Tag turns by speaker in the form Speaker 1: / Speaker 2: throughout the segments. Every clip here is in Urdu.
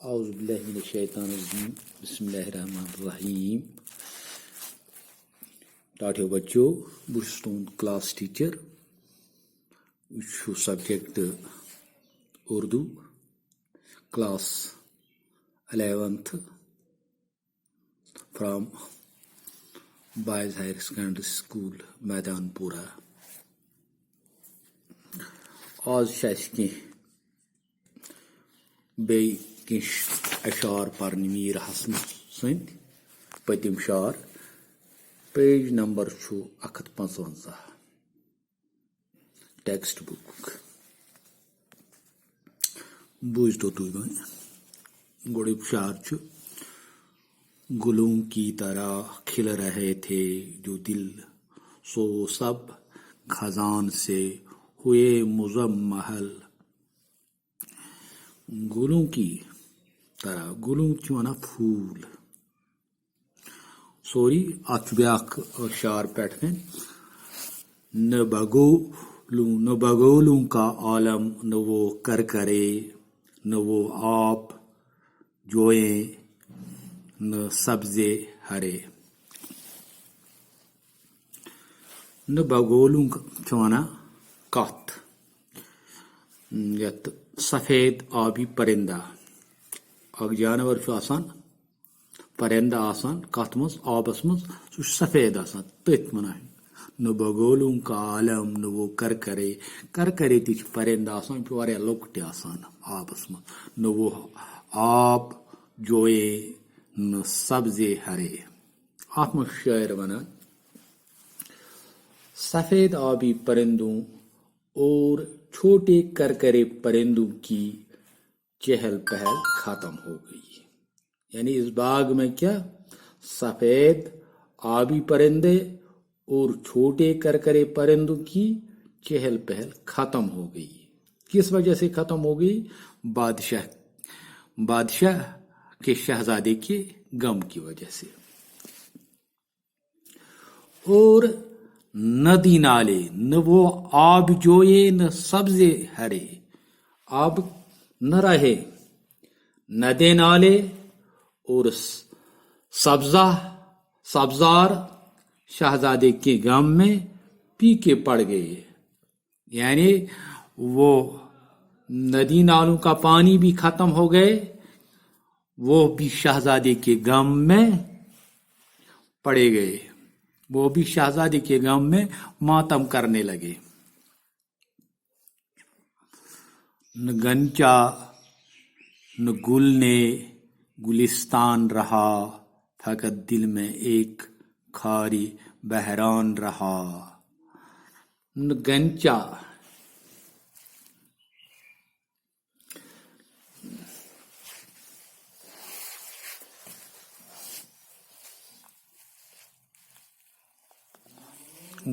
Speaker 1: اعوذ باللہ من الشیطان الرجیم بسم اللہ الرحمن الرحیم. ٹاٹھیو بچو بہٕ چھُس تُہُنٛد کلاس ٹیٖچر. یہِ چھُ subject Urdu class 11th from boys higher secondary school Maidan Pora. آز چھِ اَسہِ بیٚیہِ کینٛہہ اشعار پرنہِ میٖر حسن سٕنٛدۍ. پٔتِم شعر پیج نمبر چھُ 155 ٹیکسٹ بک. بوٗزتو تُہۍ وۄنۍ گۄڈٕنیُک شعر چھُ: گلوں کی طرح کھل رہے تھے جو دل سو سب خزان سے ہوئے مزمحل. گلوں کی طرح گلوں چھُ وَنان پھوٗل. سوری اتھ چھُ بیٛاکھ شعر پٮ۪ٹھ کَنۍ: نہ بگولوں کا عالم نہ وہ کر کرے نہ وہ آپ جوئیں نہ سبزے ہرے. نہ بگولوں چھُ وَنان کتھ یتھ سفید آبی پرندہ اکھ جانور چھُ آسان پرندہ آسان کتھ منٛز آبس منٛز سُہ چھُ سفید آسان تٔتھۍ وَنان. نہ بگولوں کا عالم نہ وہ کرکرے تہِ چھُ پرندہ آسان یہِ چھُ واریاہ لۄکُٹ تہِ آسان آبس منٛز. نہ وہ آپ جوئے نہ سبزے ہرے. اتھ منٛز چھُ شٲعر وَنان: سفید آبی پرندوں اور چھوٹے کرکرے پرندوں کی چہل پہل ختم ہو گئی. یعنی اس باغ میں کیا سفید آبی پرندے اور چھوٹے کرکرے پرندوں کی چہل پہل ختم ہو گئی. کس وجہ سے ختم ہو گئی؟ بادشاہ کے شہزادے کے غم کی وجہ سے. اور ندی نالے نہ وہ آب جوئے نہ سبزے ہرے. آب نہ رہے ندے نالے اور سبزار شہزادے کے غم میں پیکے پڑ گئے. یعنی وہ ندی نالوں کا پانی بھی ختم ہو گئے، وہ بھی شہزادے کے غم میں پڑے گئے، وہ بھی شہزادے کے غم میں ماتم کرنے لگے. نہ گنچا نہ گل نے گلستان رہا فقط دل میں ایک کھاری بحران رہا. نہ گنچا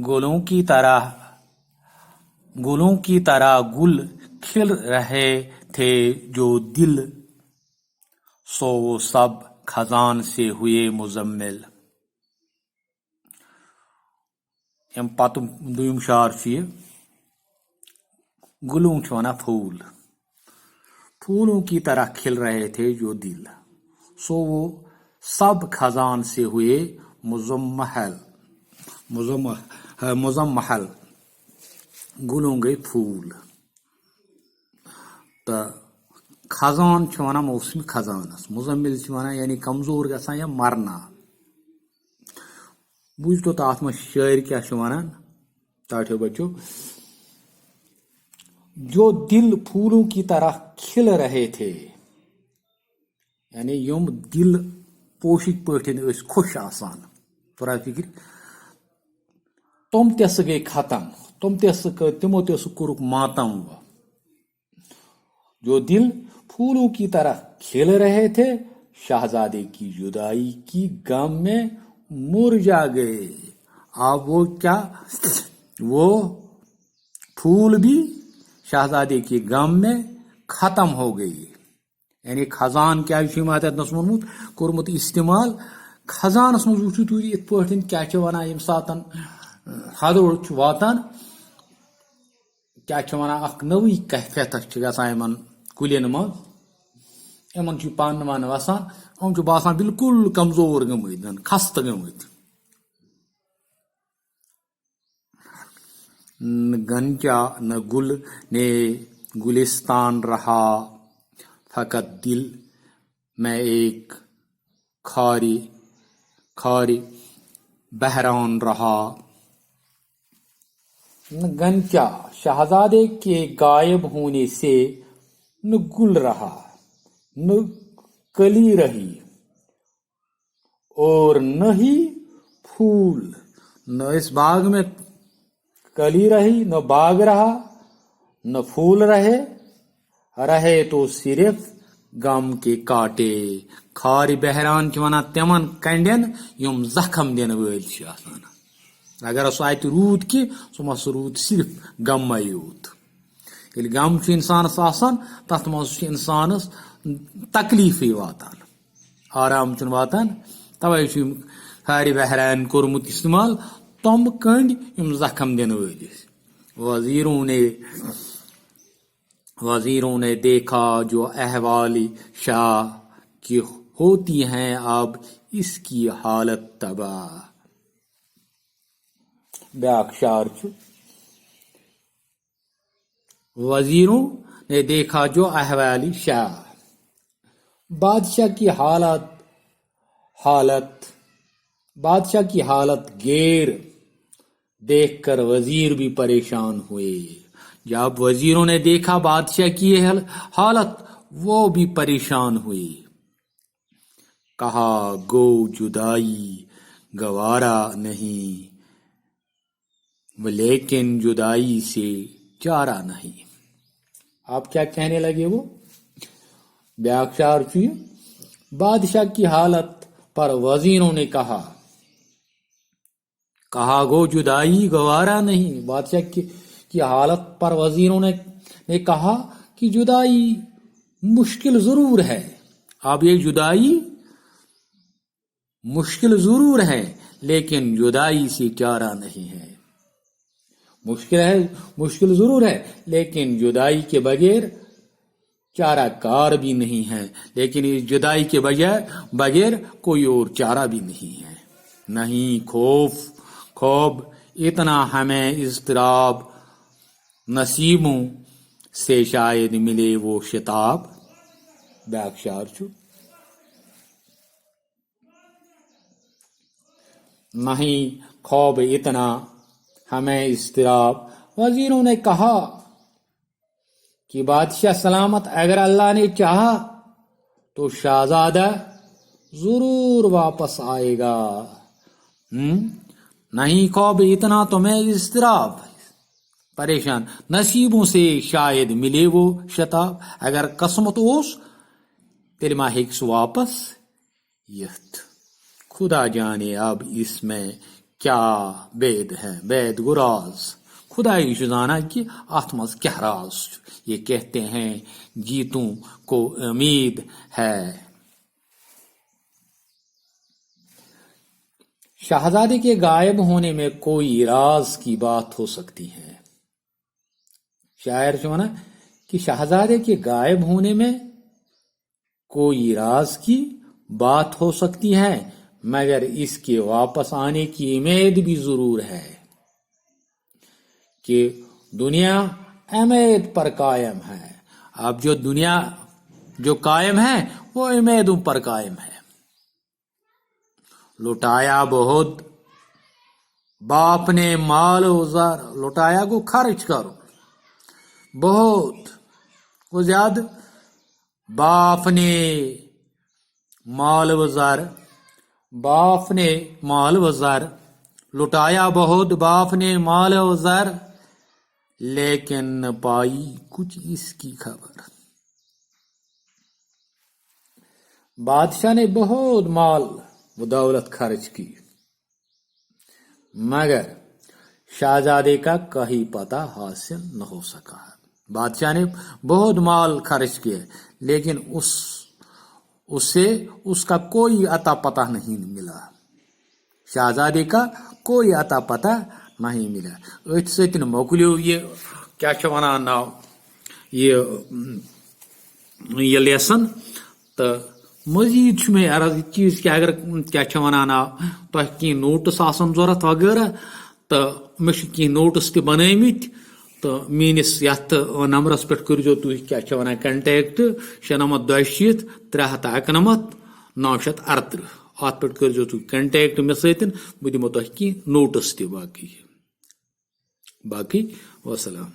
Speaker 1: گلوں کی طرح گل کھل رہے تھے جو دل سو وہ سب خزان سے ہوئے مزمل. ام پتہٕ دوٚیُم شعر چھُ یہِ: گلوں چھُ وَنان پھوٗل. پھولوں کی طرح کھل رہے تھے جو دل سو وہ سب خزان سے ہوئے مزمحل. گلوں گٔے پھوٗل تہٕ خزان چھُ وَنان موسمِ خزانس. مزمل چھُ وَنان یعنی کمزور گژھان یا مرنا. بوٗزتو تہٕ اتھ منٛز شٲعر کیٛاہ چھُ وَنان ٹاٹھیو بچو: جو دل پھولوں کی طرح کھل رہے تھے. یعنی یِم دل پوشِکۍ پٲٹھۍ ٲسۍ خۄش آسان پُرا فِکر تِم تہِ ہسا گٔے ختم. تِمو تہِ ہسا کوٚرُکھ ماتم. جو دل پھولوں کی طرح کھل رہے تھے شہزادے کی جدائی کی غم میں مرجھا گئے. اب وہ پھول بھی شہزادے کے غم میں ختم ہو گئی. یعنی خزان کیا چھُ یِمو اتنس ووٚنمُت کوٚرمُت استعمال. خزانس منٛز وٕچھِو تُہۍ یِتھ پٲٹھۍ کیٛاہ چھِ وَنان ییٚمہِ ساتہٕ حدوڑ چھُ واتان کیٛاہ چھِ وَنان اکھ نٔوٕے کیفیت چھِ گژھان یِمن کُلٮ۪ن منٛز. یمن چھ پان ون وسان یِم چھ باسان بالکل کمزور گٔمٕتۍ خستہٕ گٔمٕتۍ. نہ گنچا نہ گل نے گلستان رہا فقط دل میں ایک کھاری بحران رہا. نہ گنچا شہزادے کے غائب ہونے سے نہ گل رہا نہ کلی رہی اور نہ ہی پھول. نہ اس باغ میں کلی رہی نہ باغ رہا نہ پھول رہے تو صرف غم کے کاٹے. کھاری بحران چھ ونان تمن کنڈین یم زخم دن ول چھ آسان. اگر سہ اتہ روٗد کی سہ ما سہ روٗد صرف غمے یوت. ییٚلہِ غم چھ انسانس آسان تتھ منٛز چھ انسانس تکلیفے واتان آرام چھُنہٕ واتان. توے چھُ یم کھارِ بحران کوٚرمُت استعمال تم کنڈ یم زخم دن وٲلۍ ٲسۍ. وزیروں نے دیکھا جو احوال شاہ کی ہوتی ہیں اب اس کی حالت تباہ. بیاکھ شعر چھُ وزیروں نے دیکھا جو احوال شاہ. بادشاہ کی حالت گیر دیکھ کر وزیر بھی پریشان ہوئے. جب وزیروں نے دیکھا بادشاہ کی حالت وہ بھی پریشان ہوئے. کہا گو جدائی گوارا نہیں لیکن جدائی سے چارہ نہیں. آپ کیا کہنے لگے وہ بیاکھ شعر چھُ یہِ. بادشاہ کی حالت پر وزیروں نے کہا گو جدائی گوارا نہیں. بادشاہ کی حالت پر وزیروں نے کہا کہ جدائی مشکل ضرور ہے. اب یہ جدائی مشکل ضرور ہے لیکن جدائی سے چارہ نہیں ہے. مشکل ضرور ہے لیکن جدائی کے بغیر چارہ کار بھی نہیں ہے. لیکن اس جدائی کے بغیر کوئی اور چارہ بھی نہیں ہے. نہیں خوب اتنا ہمیں اضطراب نصیبوں سے شاید ملے وہ شتاب. بیاکھ شعر چھُ نہیں خوب اتنا ہمیں اضطراب. وزیروں نے کہا کہ بادشاہ سلامت اگر اللہ نے چاہا تو شہزادہ ضرور واپس آئے گا. نہیں خوب اتنا تمہیں اضطراب پریشان نصیبوں سے شاید ملے وہ شتاب. اگر قسمت اوس تیل ما ہیکہِ سُہ واپس یتھ. خدا جانے اب اس میں کیا بید ہے بید گراز. خدا ہی چھُ زانان کہ اتھ منٛز کیٛاہ راز چھُ. یہ کہتے ہیں جیتوں کو امید ہے. شہزادے کے غائب ہونے میں کوئی راز کی بات ہو سکتی ہے. شاعر چھُ وَنان کہ شہزادے کے غائب ہونے میں کوئی راز کی بات ہو سکتی ہے مگر اس کے واپس آنے کی امید بھی ضرور ہے. کہ دنیا امید پر قائم ہے. اب جو دنیا جو قائم ہے وہ امیدوں پر قائم ہے. لٹایا بہت باپ نے مال و زر. لٹایا کو خرچ کرو بہت کو زیادہ. باپ نے مال و زر لٹایا بہت باپ نے مال و زر لیکن نہ پائی کچھ اس کی خبر. بادشاہ نے بہت مال و دولت خرچ کی مگر شہزادے کا کہیں پتہ حاصل نہ ہو سکا. بادشاہ نے بہت مال خرچ کیا لیکن اس سے اس کا کوئی عطا پتہ نہیں ملا. شہزادے کا کوئی عطا پتہ نہیں ملا. اتھ ستن مکلیو یہ کیا ونان یہ لیسن تو مزید میں عرض یہ چیز کہ اگر کیا ونان تہ کی نوٹس آسان ضرورت وغیرہ تو مے کی نوٹس تہ بنٲیمٕتۍ تو میٲنِس یتھ نمبرس پٮ۪ٹھ کٔرزیٚو تُہۍ کیٛاہ ونان کنٹیکٹ 96 391 938 اتھ پٮ۪ٹھ کٔرزیٚو تُہۍ کنٹیکٹ مےٚ سۭتۍ بہٕ دِمو تۄہہِ کینٛہہ نوٹس تہِ باقٕے وسلام.